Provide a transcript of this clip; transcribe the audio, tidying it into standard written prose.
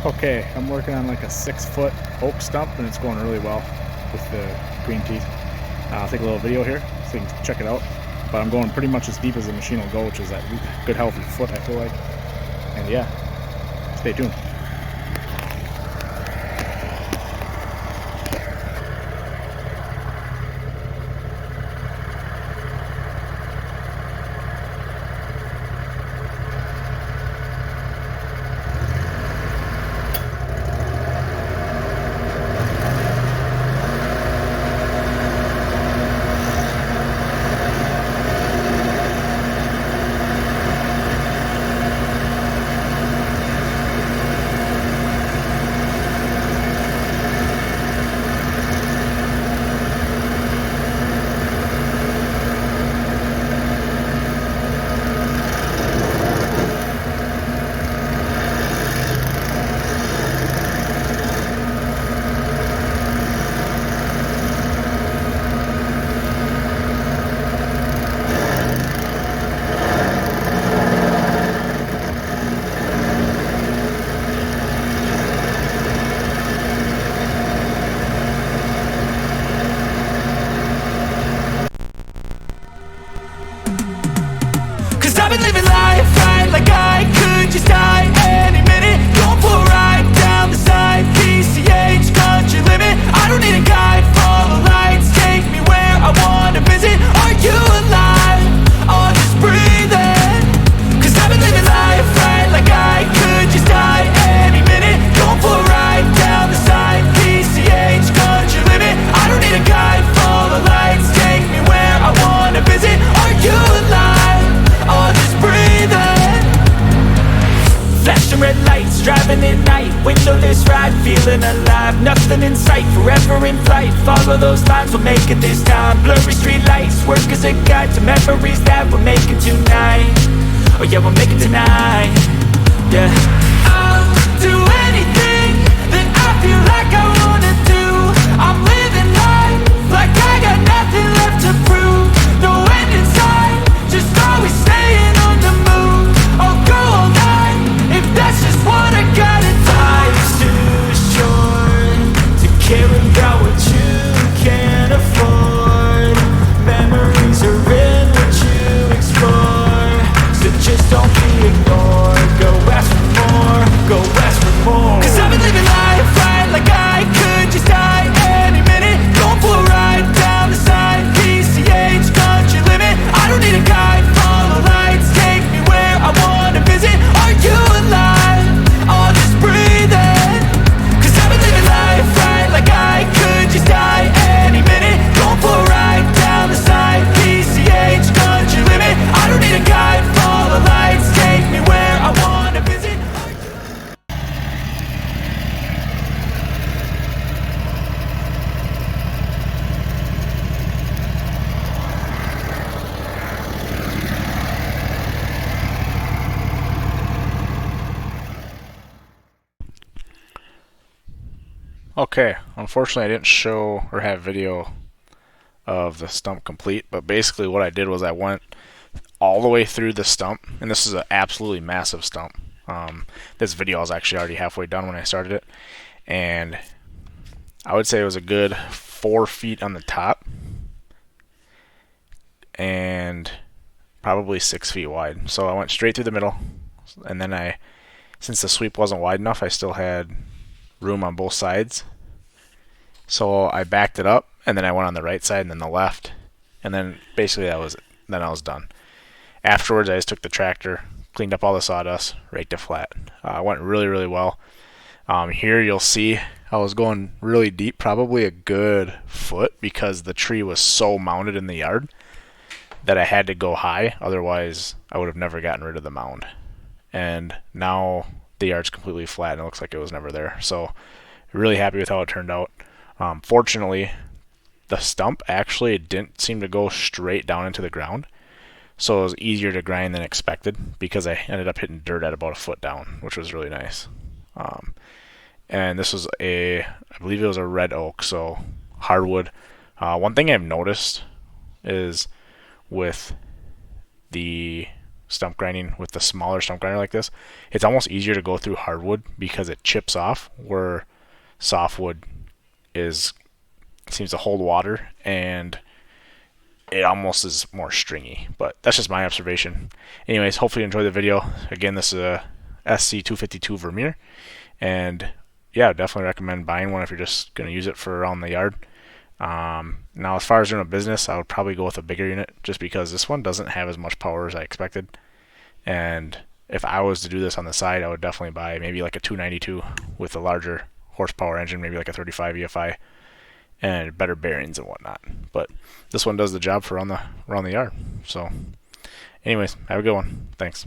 Okay, I'm working on like a 6-foot oak stump and it's going really well with the Greenteeth. I'll take a little video here so you can check it out. But I'm going pretty much as deep as the machine will go, which is that good healthy foot, I feel like. And yeah, stay tuned. I've been living life right like I could just die any minute. Going for a ride down the side, PCH, country limit. I don't need a guide, follow lights, take me where I wanna visit. Are you alive? Or just breathing? Cause I've been living life right like I could just die any minute. Going for a ride down the side, PCH, country limit. I don't need a guide, follow lights, take me where I wanna visit. Are you alive? Or just breathing? Flashing red lights, driving at night, windowless ride, feeling alive. Nothing in sight, forever in flight. Follow those lines, we'll make it this time. Blurry street lights, work as a guide to memories that we're making tonight. Oh yeah, we'll make it tonight. Yeah, I'll do anything that I feel like I wanna do. I'm living life like I got nothing left to prove. No end in sight, just always staying on the move. I'll go all night if that's just what I gotta do. Life's too short to care about what you can't afford. Memories are in what you explore, so just don't be ignored. Go ask for more, go ask for more. Cause I've been living life right like I could just die any minute. Going for a ride down the side, PCH, country limit. I don't need a guide, follow lights, take me where I wanna visit. Are you alive? Or just breathing? Cause I've been living life right like I could just die any minute. Going for a ride down the side, PCH, country limit. I don't need a guide, follow lights, take me where I wanna visit. Okay, unfortunately I didn't show or have video of the stump complete, but basically what I did was I went all the way through the stump, and this is an absolutely massive stump. This video was actually already halfway done when I started it, and I would say it was a good 4 feet on the top and probably 6 feet wide. So I went straight through the middle, and then since the sweep wasn't wide enough, I still had room on both sides. So I backed it up, and then I went on the right side and then the left, and then basically that was it. Then I was done. Afterwards, I just took the tractor, cleaned up all the sawdust, raked it flat. Went really, really well. Here you'll see I was going really deep, probably a good foot, because the tree was so mounded in the yard that I had to go high. Otherwise, I would have never gotten rid of the mound. And now the yard's completely flat and it looks like it was never there. So really happy with how it turned out. Fortunately, the stump actually didn't seem to go straight down into the ground, so it was easier to grind than expected because I ended up hitting dirt at about a foot down, which was really nice. And this was I believe it was a red oak, so hardwood. One thing I've noticed is with the stump grinding with the smaller stump grinder like this, it's almost easier to go through hardwood because it chips off, where softwood is seems to hold water and it almost is more stringy. But that's just my observation. Anyways, hopefully you enjoyed the video. Again, this is a SC252 Vermeer, and yeah, definitely recommend buying one if you're just going to use it for around the yard. Now, as far as doing a business, I would probably go with a bigger unit just because this one doesn't have as much power as I expected. And if I was to do this on the side, I would definitely buy maybe like a 292 with a larger horsepower engine, maybe like a 35 EFI, and better bearings and whatnot. But this one does the job for around the yard. So, anyways, have a good one. Thanks.